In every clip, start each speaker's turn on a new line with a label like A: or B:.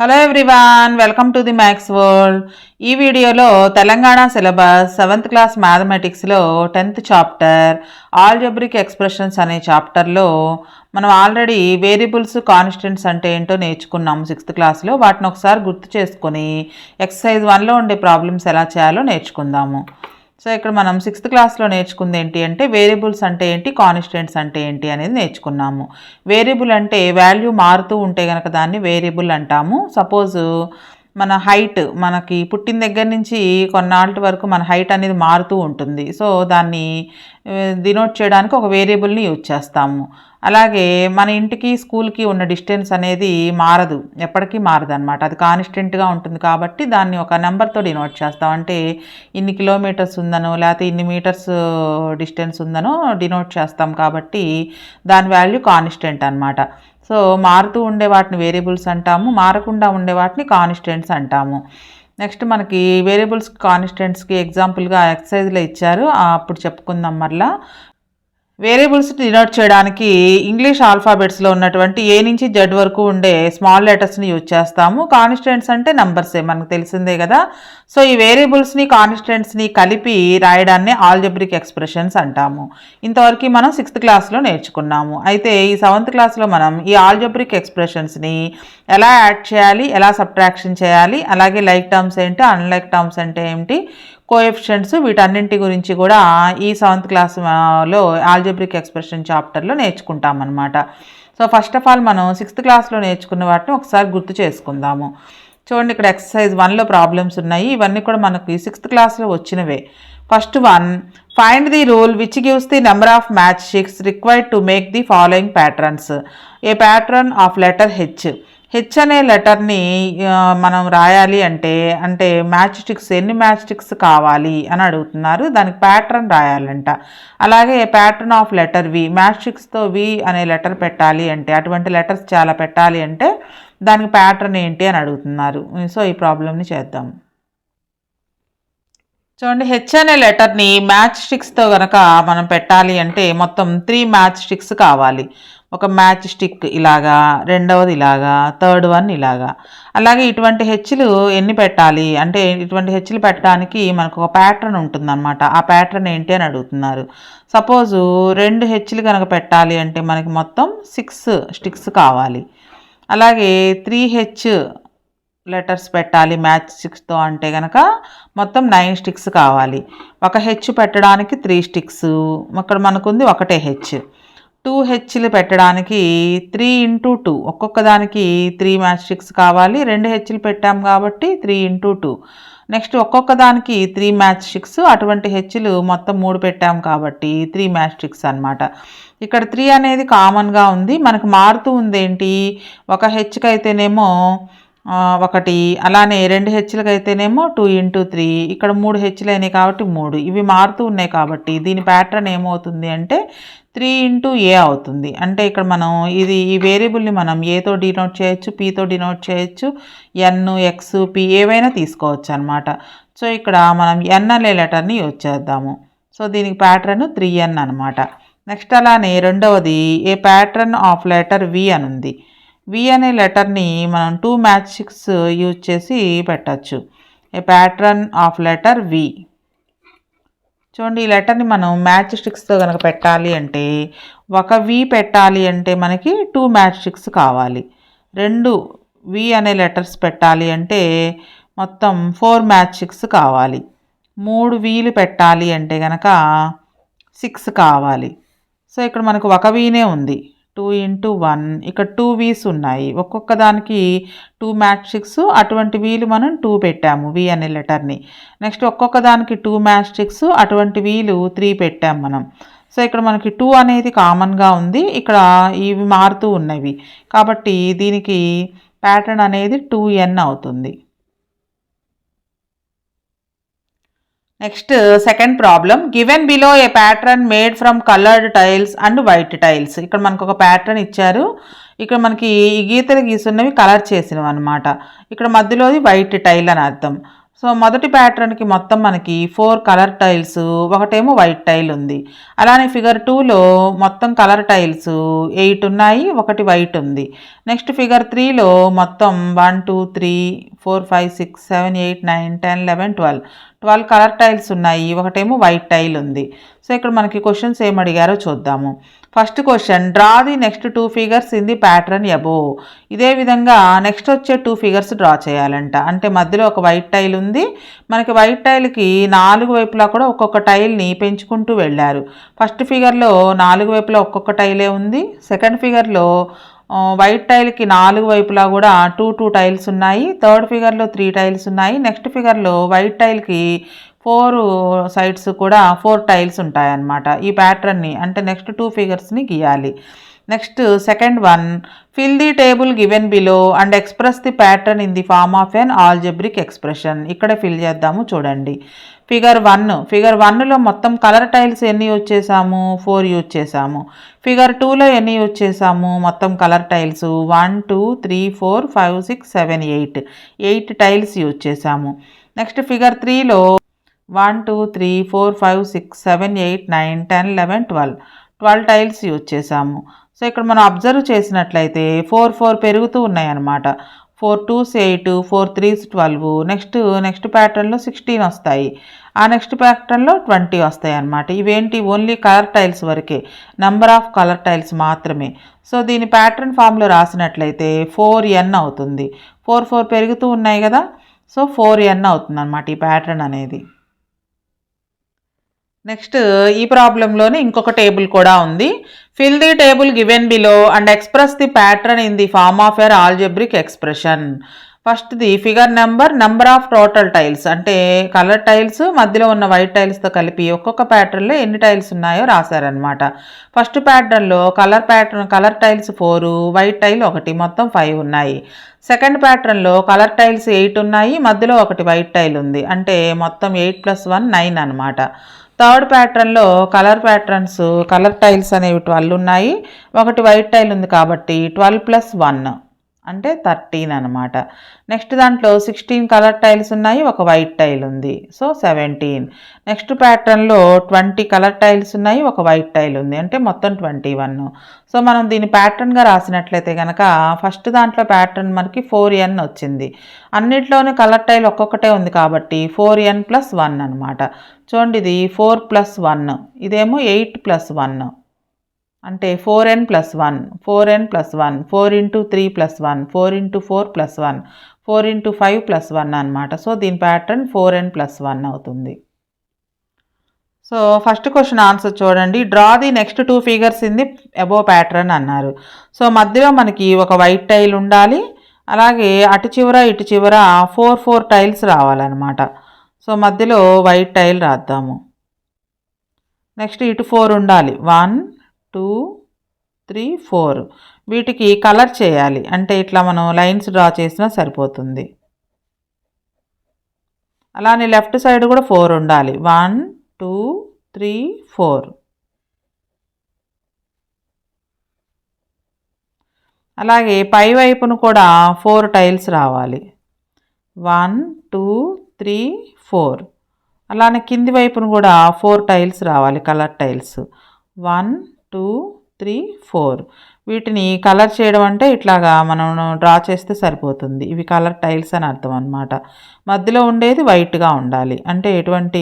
A: Hello everyone, welcome to the maths world. ఈ వీడియోలో Telangana syllabus 7th class మ్యాథమెటిక్స్లో 10th chapter algebraic expressions అనే చాప్టర్లో మనం ఆల్రెడీ వేరియబుల్స్ కాన్స్టెంట్స్ అంటే ఏంటో నేర్చుకున్నాము 6th క్లాస్లో. వాటిని ఒకసారి గుర్తు చేసుకొని ఎక్సర్సైజ్ 1లో ఉండే ప్రాబ్లమ్స్ ఎలా చేయాలో నేర్చుకుందాము. సో ఇక్కడ మనం 6th క్లాస్లో నేర్చుకుంది ఏంటి అంటే వేరియబుల్స్ అంటే ఏంటి, కాన్స్టెంట్స్ అంటే ఏంటి అనేది నేర్చుకున్నాము. వేరియబుల్ అంటే వాల్యూ మారుతూ ఉంటే కనుక దాన్ని వేరియబుల్ అంటాము. సపోజ్ మన హైట్, మనకి పుట్టిన దగ్గర నుంచి కొన్నాళ్ళ వరకు మన హైట్ అనేది మారుతూ ఉంటుంది. సో దాన్ని డినోట్ చేయడానికి ఒక వేరియబుల్ని యూజ్ చేస్తాము. అలాగే మన ఇంటికి స్కూల్కి ఉన్న డిస్టెన్స్ అనేది మారదు, ఎప్పటికీ మారదు అనమాట. అది కాన్స్టెంట్గా ఉంటుంది కాబట్టి దాన్ని ఒక నెంబర్తో డినోట్ చేస్తాం. అంటే ఇన్ని కిలోమీటర్స్ ఉందనో లేకపోతే ఇన్ని మీటర్స్ డిస్టెన్స్ ఉందనో డినోట్ చేస్తాం కాబట్టి దాని వాల్యూ కాన్స్టెంట్ అనమాట. సో మారుతూ ఉండే వాటిని వేరియబుల్స్ అంటాము, మారకుండా ఉండే వాటిని కాన్స్టెంట్స్ అంటాము. నెక్స్ట్ మనకి వేరియబుల్స్ కాన్స్టెంట్స్కి ఎగ్జాంపుల్గా ఎక్సర్సైజ్లో ఇచ్చారు, అప్పుడు చెప్పుకుందాం. మరలా వేరియబుల్స్ డినోట్ చేయడానికి ఇంగ్లీష్ ఆల్ఫాబెట్స్లో ఉన్నటువంటి ఏ నుంచి జెడ్ వరకు ఉండే స్మాల్ లెటర్స్ని యూజ్ చేస్తాము. కాన్స్టెంట్స్ అంటే నంబర్సే, మనకు తెలిసిందే కదా. సో ఈ వేరియబుల్స్ని కాన్స్టెంట్స్ని కలిపి రాయడాన్ని ఆల్జబ్రిక్ ఎక్స్ప్రెషన్స్ అంటాము. ఇంతవరకు మనం 6th క్లాస్లో నేర్చుకున్నాము. అయితే ఈ 7th క్లాస్లో మనం ఈ ఆల్జబ్రిక్ ఎక్స్ప్రెషన్స్ని ఎలా యాడ్ చేయాలి, ఎలా సబ్ట్రాక్షన్ చేయాలి, అలాగే లైక్ టర్మ్స్ ఏంటి, అన్లైక్ టర్మ్స్ అంటే ఏమిటి, కోఎఫిషియెంట్స్, వీటన్నింటి గురించి కూడా ఈ 7th క్లాస్లో ఆల్జబ్రిక్ ఎక్స్ప్రెషన్ చాప్టర్లో నేర్చుకుంటాం అనమాట. సో ఫస్ట్ ఆఫ్ ఆల్ మనం 6th క్లాస్లో నేర్చుకున్న వాటిని ఒకసారి గుర్తు చేసుకుందాము. చూడండి, ఇక్కడ ఎక్సర్సైజ్ 1లో ప్రాబ్లమ్స్ ఉన్నాయి. ఇవన్నీ కూడా మనకి 6th క్లాస్లో వచ్చినవే. First one, find the rule which gives the number of match sticks required to make the following patterns. A pattern of letter H. H అనే లెటర్ని మనం రాయాలి అంటే మ్యాచ్ స్టిక్స్, ఎన్ని మ్యాచ్ స్టిక్స్ కావాలి అని అడుగుతున్నారు. దానికి ప్యాటర్న్ రాయాలంట. అలాగే pattern of letter V, match స్టిక్స్తో వి అనే లెటర్ పెట్టాలి అంటే, అటువంటి లెటర్స్ చాలా పెట్టాలి అంటే దానికి ప్యాటర్న్ ఏంటి అని అడుగుతున్నారు. సో ఈ ప్రాబ్లమ్ని చేద్దాం. చూడండి, హెచ్ అనే లెటర్ని మ్యాచ్ స్టిక్స్తో కనుక మనం పెట్టాలి అంటే మొత్తం 3 మ్యాచ్ స్టిక్స్ కావాలి. ఒక మ్యాచ్ స్టిక్ ఇలాగా, రెండవది ఇలాగా, థర్డ్ వన్ ఇలాగా. అలాగే ఇటువంటి హెచ్లు ఎన్ని పెట్టాలి అంటే, ఇటువంటి హెచ్లు పెట్టడానికి మనకు ఒక ప్యాటర్న్ ఉంటుందన్నమాట. ఆ ప్యాటర్న్ ఏంటి అని అడుగుతున్నారు. సపోజు 2 హెచ్లు కనుక పెట్టాలి అంటే మనకి మొత్తం 6 స్టిక్స్ కావాలి. అలాగే 3H లెటర్స్ పెట్టాలి మ్యాచ్ స్టిక్స్తో అంటే కనుక మొత్తం 9 స్టిక్స్ కావాలి. ఒక హెచ్ పెట్టడానికి 3 స్టిక్స్, అక్కడ మనకుంది ఒకటే హెచ్. 2 హెచ్లు పెట్టడానికి 3 × 2, ఒక్కొక్క దానికి 3 మ్యాచ్ స్టిక్స్ కావాలి. 2 హెచ్లు పెట్టాం కాబట్టి 3 × 2. నెక్స్ట్ ఒక్కొక్క దానికి 3 మ్యాచ్ స్టిక్స్, అటువంటి హెచ్లు మొత్తం 3 పెట్టాం కాబట్టి 3 మ్యాచ్ స్టిక్స్ అనమాట. ఇక్కడ 3 అనేది కామన్గా ఉంది, మనకు మారుతూ ఉంది ఏంటి, ఒక హెచ్కి అయితేనేమో 1, అలానే 2 హెచ్లకి అయితేనేమో 2 × 3, ఇక్కడ 3 హెచ్లు అయినాయి కాబట్టి 3. ఇవి మారుతూ ఉన్నాయి కాబట్టి దీని ప్యాటర్న్ ఏమవుతుంది అంటే 3 × A అవుతుంది. అంటే ఇక్కడ మనం ఈ వేరియబుల్ని మనం ఏతో డినోట్ చేయొచ్చు, పీతో డినోట్ చేయొచ్చు, ఎన్, ఎక్స్, పి ఏవైనా తీసుకోవచ్చు అనమాట. సో ఇక్కడ మనం ఎన్ అనే లెటర్ని యూజ్ చేద్దాము. సో దీనికి ప్యాటర్న్ 3n అనమాట. నెక్స్ట్ అలానే రెండవది ఏ ప్యాటర్న్ ఆఫ్ లెటర్ వి అని ఉంది. వి అనే లెటర్ని మనం 2 మ్యాచ్ స్టిక్స్ యూజ్ చేసి పెట్టచ్చు. ఏ ప్యాటర్న్ ఆఫ్ లెటర్ వి. చూడండి, ఈ లెటర్ని మనం మ్యాచ్ స్టిక్స్తో కనుక పెట్టాలి అంటే, ఒక వి పెట్టాలి అంటే మనకి 2 మ్యాచ్ స్టిక్స్ కావాలి. 2 వి అనే లెటర్స్ పెట్టాలి అంటే మొత్తం 4 మ్యాచ్ స్టిక్స్ కావాలి. 3 వీలు పెట్టాలి అంటే కనుక 6 కావాలి. సో ఇక్కడ మనకు ఒక వీనే ఉంది, 2 × 1, ఇక్కడ 2 వీస్ ఉన్నాయి, ఒక్కొక్క దానికి 2 మ్యాచ్ స్టిక్స్, అటువంటి వీలు మనం 2 పెట్టాము వి అనే లెటర్ని. నెక్స్ట్ ఒక్కొక్క దానికి 2 మ్యాచ్ స్టిక్స్, అటువంటి వీలు 3 పెట్టాము మనం. సో ఇక్కడ మనకి 2 అనేది కామన్గా ఉంది, ఇక్కడ ఇవి మారుతూ ఉన్నవి కాబట్టి దీనికి ప్యాటర్న్ అనేది 2n అవుతుంది. Next second problem, given below A pattern made from coloured tiles and white tiles. ఇక్కడ మనకు ఒక ప్యాటర్న్ ఇచ్చారు. ఇక్కడ మనకి ఈ గీతలు గీసున్నవి కలర్ చేసినవి అనమాట. ఇక్కడ మధ్యలోది వైట్ టైల్ అని అర్థం. సో మొదటి ప్యాటర్న్కి మొత్తం మనకి 4 కలర్ టైల్స్, ఒకటేమో వైట్ టైల్ ఉంది. అలానే ఫిగర్ 2లో మొత్తం కలర్ టైల్స్ 8 ఉన్నాయి, ఒకటి వైట్ ఉంది. నెక్స్ట్ ఫిగర్ 3లో మొత్తం 1 2 3 4 5 6 7 8 9 10 11 12 కలర్ టైల్స్ ఉన్నాయి, ఒకటేమో వైట్ టైల్ ఉంది. సో ఇక్కడ మనకి క్వశ్చన్స్ ఏం అడిగారో చూద్దాము. First question, draw the next 2 figures in the pattern above. ఇదే విధంగా నెక్స్ట్ వచ్చే 2 ఫిగర్స్ డ్రా చేయాలంట. అంటే మధ్యలో ఒక వైట్ టైల్ ఉంది, మనకి వైట్ టైల్కి 4 వైపులా కూడా ఒక్కొక్క టైల్ని పెంచుకుంటూ వెళ్ళారు. ఫస్ట్ ఫిగర్లో 4 వైపులా ఒక్కొక్క టైలే ఉంది. సెకండ్ ఫిగర్లో వైట్ టైల్కి 4 వైపులా కూడా 2 టైల్స్ ఉన్నాయి. థర్డ్ ఫిగర్లో 3 టైల్స్ ఉన్నాయి. నెక్స్ట్ ఫిగర్లో వైట్ టైల్కి 4 సైడ్స్ కూడా 4 టైల్స్ ఉంటాయన్నమాట. ఈ ప్యాటర్న్ని అంటే నెక్స్ట్ 2 ఫిగర్స్ని గీయాలి. Next second one, fill the table given below and express the pattern in the form of an algebraic expression. ఇక్కడ ఫిల్ చేద్దాము చూడండి. ఫిగర్ 1లో మొత్తం కలర్ టైల్స్ ఎన్ని యూజ్ చేసాము? 4 యూజ్ చేసాము. ఫిగర్ 2లో ఎన్ని యూజ్ చేసాము? మొత్తం కలర్ టైల్స్ 1 2 3 4 5 6 7 8 టైల్స్ యూజ్ చేసాము. నెక్స్ట్ ఫిగర్ 3లో 1 2 3 4 5 6 7 8 9 10 11 12 టైల్స్ యూజ్ చేసాము. సో ఇక్కడ మనం అబ్జర్వ్ చేసినట్లయితే 4 పెరుగుతూ ఉన్నాయన్నమాట. 4 2s 8 4 3s 12. నెక్స్ట్ ప్యాటర్న్లో 16 వస్తాయి. ఆ నెక్స్ట్ ప్యాటర్న్లో 20 వస్తాయి అన్నమాట. ఇవేంటి? ఓన్లీ కలర్ టైల్స్ వరకే, నంబర్ ఆఫ్ కలర్ టైల్స్ మాత్రమే. సో దీని ప్యాటర్న్ ఫామ్లో రాసినట్లయితే 4n అవుతుంది. 4 పెరుగుతూ ఉన్నాయి కదా, సో 4n అవుతుంది అన్నమాట ఈ ప్యాటర్న్ అనేది. నెక్స్ట్ ఈ ప్రాబ్లంలోనే ఇంకొక టేబుల్ కూడా ఉంది. Fill the table given below and express the pattern in the form of an algebraic expression. First the figure number of total tiles, అంటే కలర్ టైల్స్ మధ్యలో ఉన్న వైట్ టైల్స్తో కలిపి ఒక్కొక్క ప్యాటర్న్లో ఎన్ని టైల్స్ ఉన్నాయో రాశారనమాట. ఫస్ట్ ప్యాటర్న్లో కలర్ టైల్స్ 4, వైట్ టైల్ 1, మొత్తం 5 ఉన్నాయి. సెకండ్ ప్యాటర్న్లో కలర్ టైల్స్ 8 ఉన్నాయి, మధ్యలో ఒకటి వైట్ టైల్ ఉంది, అంటే మొత్తం 8 + 1 9 అనమాట. థర్డ్ ప్యాటర్న్లో కలర్ టైల్స్ అనేవి 12 ఉన్నాయి, ఒకటి వైట్ టైల్ ఉంది కాబట్టి 12 + 1 అంటే 13 అనమాట. నెక్స్ట్ దాంట్లో 16 కలర్ టైల్స్ ఉన్నాయి, ఒక వైట్ టైల్ ఉంది, సో 17. నెక్స్ట్ ప్యాటర్న్లో 20 కలర్ టైల్స్ ఉన్నాయి, ఒక వైట్ టైల్ ఉంది, అంటే మొత్తం 21. సో మనం దీని ప్యాటర్న్గా రాసినట్లయితే కనుక ఫస్ట్ దాంట్లో ప్యాటర్న్ మనకి 4n వచ్చింది. అన్నిట్లోనే కలర్ టైల్ ఒక్కొక్కటే ఉంది కాబట్టి 4n + 1 అనమాట. చూడండి, ఇది 4 + 1, ఇదేమో 8 + 1 అంటే 4n + 1 4 × 3 + 1 4 × 4 + 1 4 × 5 + 1 అనమాట. సో దీని ప్యాటర్న్ 4n + 1 అవుతుంది. సో ఫస్ట్ క్వశ్చన్ ఆన్సర్ చూడండి. Draw the next 2 figures in the above pattern అన్నారు. సో మధ్యలో మనకి ఒక వైట్ టైల్ ఉండాలి, అలాగే అటు చివర ఇటు చివర 4 టైల్స్ రావాలన్నమాట. సో మధ్యలో వైట్ టైల్ రాద్దాము. నెక్స్ట్ ఇటు 4 ఉండాలి, 1 2 3 4. వీటికి కలర్ చేయాలి, అంటే ఇట్లా మనం లైన్స్ డ్రా చేసినా సరిపోతుంది. అలానే లెఫ్ట్ సైడ్ కూడా 4 ఉండాలి, 1 2 3 4. అలాగే పై వైపును కూడా 4 టైల్స్ రావాలి, 1 2 3 4. అలానే కింది వైపును కూడా 4 టైల్స్ రావాలి, కలర్ టైల్స్, 1 2 3 4. వీటిని కలర్ చేయడం అంటే ఇట్లాగా మనం డ్రా చేస్తే సరిపోతుంది. ఇవి కలర్ టైల్స్ అని అర్థం అనమాట. మధ్యలో ఉండేది వైట్గా ఉండాలి, అంటే ఎటువంటి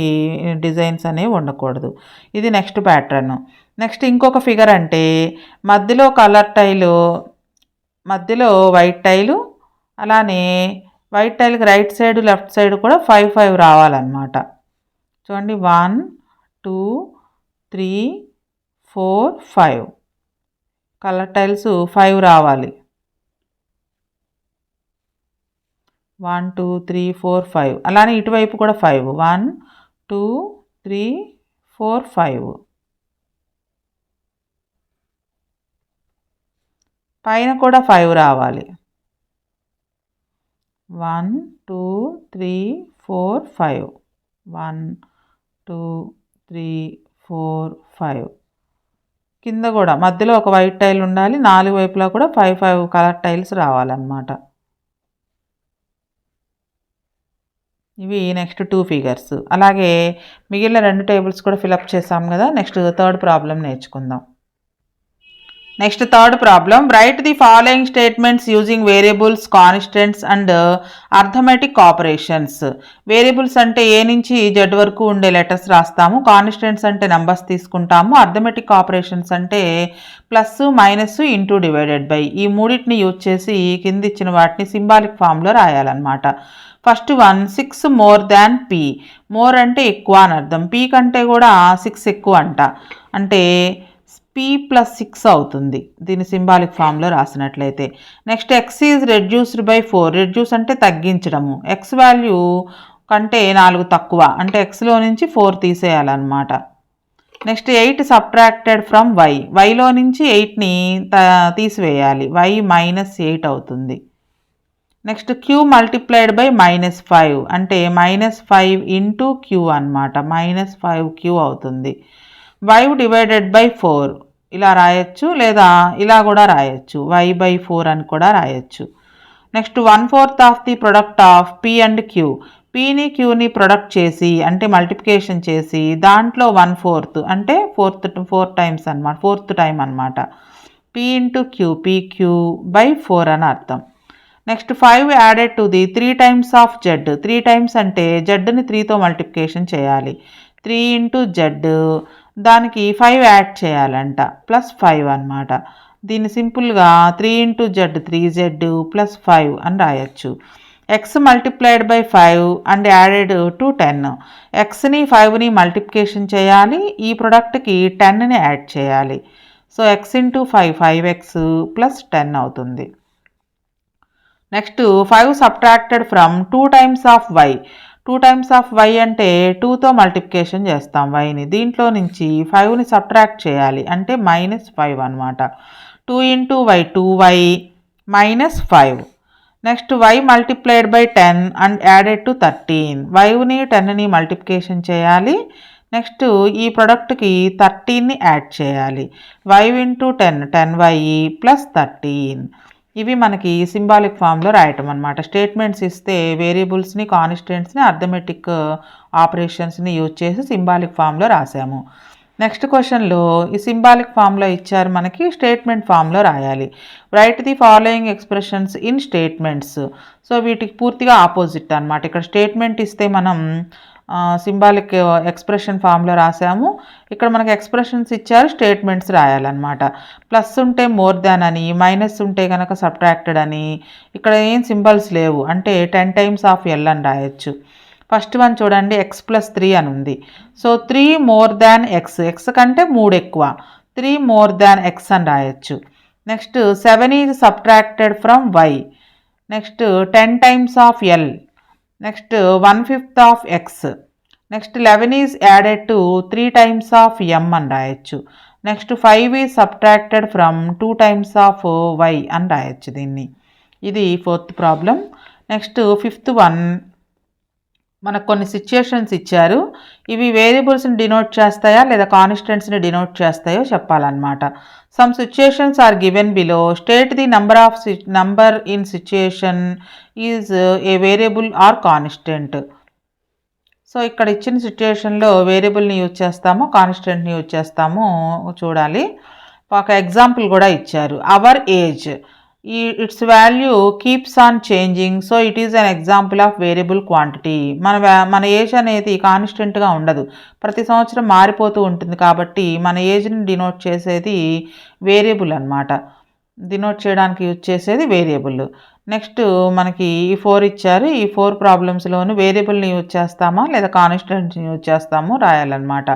A: డిజైన్స్ అనేవి ఉండకూడదు. ఇది నెక్స్ట్ ప్యాటర్న్. నెక్స్ట్ ఇంకొక ఫిగర్ అంటే మధ్యలో కలర్ టైలు, మధ్యలో వైట్ టైలు, అలానే వైట్ టైల్కి రైట్ సైడ్ లెఫ్ట్ సైడ్ కూడా 5 రావాలన్నమాట. చూడండి, 1 2 3 4 5 కలర్ టైల్స్ 5 రావాలి, 1 2 3 4 5. అలానే ఇటువైపు కూడా 5, 1 2 3 4 5. పైన కూడా 5 రావాలి, 1 2 3 4 5 1 2 3 4 5. కింద కూడా మధ్యలో ఒక వైట్ టైల్ ఉండాలి, 4 వైపులా కూడా 5 కలర్ టైల్స్ రావాలన్నమాట. ఇవి నెక్స్ట్ 2 ఫిగర్స్. అలాగే మిగిలిన 2 టేబుల్స్ కూడా ఫిలప్ చేసాం కదా. నెక్స్ట్ థర్డ్ ప్రాబ్లం నేర్చుకుందాం. Next third problem, right the following statements using variables, constants and arithmetic operations. Variables అంటే ఏ నుంచి జెడ్ వరకు ఉండే లెటర్స్ రాస్తాము, కాన్స్టెంట్స్ అంటే నంబర్స్ తీసుకుంటాము, అర్థమెటిక్ ఆపరేషన్స్ అంటే plus, minus, into, divided by, ఈ మూడింటిని యూజ్ చేసి కింద ఇచ్చిన వాటిని సింబాలిక్ ఫామ్లో రాయాలన్నమాట. First one, 6 more than P. More అంటే ఎక్కువ అని అర్థం, పీ కంటే కూడా 6 ఎక్కువ అంట, అంటే p ప్లస్ 6 అవుతుంది దీని సింబాలిక్ ఫామ్లో రాసినట్లయితే. Next X is reduced by 4. Reduce అంటే తగ్గించడము, ఎక్స్ వాల్యూ కంటే 4 తక్కువ, అంటే ఎక్స్లో నుంచి 4 తీసేయాలన్నమాట. Next 8 subtracted from Y. వైలో నుంచి 8ని తీసివేయాలి, వై మైనస్ 8 అవుతుంది. నెక్స్ట్ క్యూ మల్టిప్లైడ్ బై -5, అంటే -5 ఇంటూ క్యూ అనమాట, -5q అవుతుంది. 5 డివైడెడ్ బై 4 ఇలా రాయొచ్చు, లేదా ఇలా కూడా రాయొచ్చు, y/4 అని కూడా రాయొచ్చు. Next 1/4 of the product of p and q. pని qని ప్రొడక్ట్ చేసి అంటే మల్టిప్లికేషన్ చేసి దాంట్లో 1/4 అంటే 4 టైమ్స్ అనమాట, 4th టైం అనమాట. p ఇంటూ q, pq/4 అని అర్థం. Next 5 added to the 3 times of z. 3 times అంటే జెడ్ని 3తో మల్టిప్లికేషన్ చేయాలి, 3 ఇంటూ z, దానికి 5 యాడ్ చేయాలంట, +5 అనమాట. దీన్ని సింపుల్గా 3 ఇంటూ z 3z ప్లస్ 5 అని రాయొచ్చు. X multiplied by 5 and added to 10. ఎక్స్ని 5ని మల్టిప్లికేషన్ చేయాలి, ఈ ప్రొడక్ట్కి 10ని యాడ్ చేయాలి. So X into 5 5x plus 10 అవుతుంది. Next 5 subtracted from 2 times of y. 2 times of y అంటే 2తో మల్టిప్లికేషన్ చేస్తాం వైని, దీంట్లో నుంచి 5ని సబ్ట్రాక్ట్ చేయాలి, అంటే -5 అనమాట. 2 into y 2y -5. Next y multiplied by 10 and added to 13. వైని 10ని మల్టిప్లికేషన్ చేయాలి, నెక్స్ట్ ఈ ప్రొడక్ట్కి 13ని యాడ్ చేయాలి, y ఇంటూ 10 10y ప్లస్ 13. ఇవి మనకి సింబాలిక్ ఫామ్లో రాయటం అనమాట. స్టేట్మెంట్స్ ఇస్తే వేరియబుల్స్ని, కాన్స్టెంట్స్ని, అర్థమెటిక్ ఆపరేషన్స్ని యూజ్ చేసి సింబాలిక్ ఫామ్లో రాసాము. నెక్స్ట్ క్వశ్చన్లో ఈ సింబాలిక్ ఫామ్లో ఇచ్చారు మనకి, స్టేట్మెంట్ ఫామ్లో రాయాలి. Right the following expressions in statements. So వీటికి పూర్తిగా ఆపోజిట్ అనమాట. ఇక్కడ స్టేట్మెంట్ ఇస్తే మనం సింబాలిక్ ఎక్స్ప్రెషన్ ఫామ్లో రాసాము, ఇక్కడ మనకి ఎక్స్ప్రెషన్స్ ఇచ్చారు, స్టేట్మెంట్స్ రాయాలన్నమాట. ప్లస్ ఉంటే మోర్ దాన్ అని, మైనస్ ఉంటే కనుక సబ్ట్రాక్టెడ్ అని, ఇక్కడ ఏం సింబల్స్ లేవు, అంటే 10 టైమ్స్ ఆఫ్ l అని రాయొచ్చు. ఫస్ట్ వన్ చూడండి, x+3 అని ఉంది. So 3 more than x, x కంటే 3 ఎక్కువ, 3 మోర్ దాన్ x అని రాయొచ్చు. Next 7 is subtracted from y. Next 10 times of l. Next 1/5 of x. Next 11 is added to 3 times of m అని రాయొచ్చు. Next 5 is subtracted from 2 times of y అని రాయొచ్చు దీన్ని. ఇది 4th problem. Next 5th one, మనకు కొన్ని situations ఇచ్చారు, ఇవి వేరియబుల్స్ని డినోట్ చేస్తాయా లేదా కాన్స్టెంట్స్ని డినోట్ చేస్తాయో చెప్పాలన్నమాట. Some situations are given below. State the number in situation is a variable or constant. So ఇక్కడ ఇచ్చిన సిచ్యుయేషన్లో వేరియబుల్ని యూజ్ చేస్తాము, కాన్స్టెంట్ని యూజ్ చేస్తాము చూడాలి. ఒక ఎగ్జాంపుల్ కూడా ఇచ్చారు, hour age, it's value keeps on changing, so it is an example of variable quantity. మన ఏజ్ అనేది కాన్స్టెంట్గా ఉండదు, ప్రతి సంవత్సరం మారిపోతూ ఉంటుంది, కాబట్టి మన ఏజ్ని డినోట్ చేసేది వేరియబుల్ అనమాట, డినోట్ చేయడానికి యూజ్ చేసేది వేరియబుల్. నెక్స్ట్ మనకి ఈ 4 ఇచ్చారు, ఈ 4 ప్రాబ్లమ్స్లోనూ వేరియబుల్ని యూజ్ చేస్తామా లేదా కాన్స్టెంట్ని యూజ్ చేస్తాము రాయాలన్నమాట.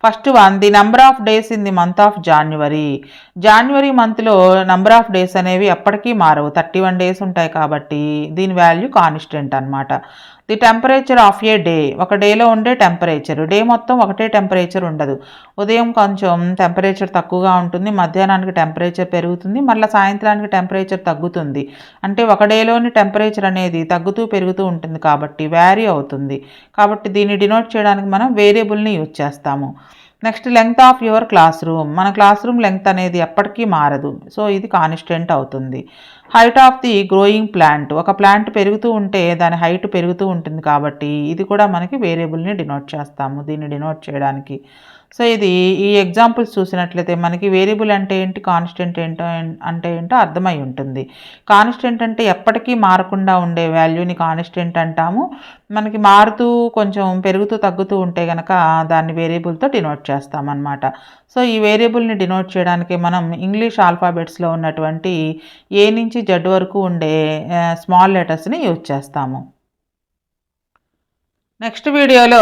A: First one, the number of days in the month of January. January మంత్లో నంబర్ ఆఫ్ డేస్ అనేవి ఎప్పటికీ మారవు, 31 డేస్ ఉంటాయి కాబట్టి దీని వాల్యూ కాన్స్టెంట్ అనమాట. The temperature of a day, ఒక డేలో ఉండే టెంపరేచర్, డే మొత్తం ఒకటే టెంపరేచర్ ఉండదు, ఉదయం కొంచెం టెంపరేచర్ తక్కువగా ఉంటుంది, మధ్యాహ్నానికి టెంపరేచర్ పెరుగుతుంది, మళ్ళీ సాయంత్రానికి టెంపరేచర్ తగ్గుతుంది, అంటే ఒక డేలోని టెంపరేచర్ అనేది తగ్గుతూ పెరుగుతూ ఉంటుంది కాబట్టి వ్యారీ అవుతుంది, కాబట్టి దీన్ని డినోట్ చేయడానికి మనం వేరియబుల్ని యూజ్ చేస్తాము. Next length of your class room, మన క్లాస్ రూమ్ లెంగ్త్ అనేది ఎప్పటికీ మారదు, సో ఇది కాన్స్టెంట్ అవుతుంది. Height of the growing plant. ఒక ప్లాంట్ పెరుగుతూ ఉంటే దాని హైట్ పెరుగుతూ ఉంటుంది కాబట్టి ఇది కూడా మనకి వేరియబుల్ని డినోట్ చేస్తాము దీన్ని డినోట్ చేయడానికి. సో ఇది ఈ ఎగ్జాంపుల్స్ చూసినట్లయితే మనకి వేరియబుల్ అంటే ఏంటి, కాన్స్టెంట్ ఏంటో అంటే ఏంటో అర్థమై ఉంటుంది. కాన్స్టెంట్ అంటే ఎప్పటికీ మారకుండా ఉండే వాల్యూని కాన్స్టెంట్ అంటాము. మనకి మారుతూ కొంచెం పెరుగుతూ తగ్గుతూ ఉంటే కనుక దాన్ని వేరియబుల్తో డినోట్ చేస్తామన్నమాట. సో ఈ వేరియబుల్ని డినోట్ చేయడానికి మనం ఇంగ్లీష్ ఆల్ఫాబెట్స్లో ఉన్నటువంటి ఏ నుంచి జెడ్ వరకు ఉండే స్మాల్ లెటర్స్ని యూజ్ చేస్తాము. నెక్స్ట్ వీడియోలో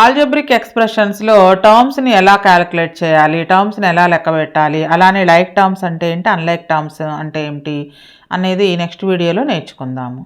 A: ఆల్జబ్రిక్ ఎక్స్ప్రెషన్స్లో టర్మ్స్ని ఎలా క్యాలిక్యులేట్ చేయాలి, టర్మ్స్ని ఎలా లెక్క పెట్టాలి, అలానే లైక్ టర్మ్స్ అంటే ఏంటి, అన్లైక్ టర్మ్స్ అంటే ఏమిటి అనేది నెక్స్ట్ వీడియోలో నేర్చుకుందాము.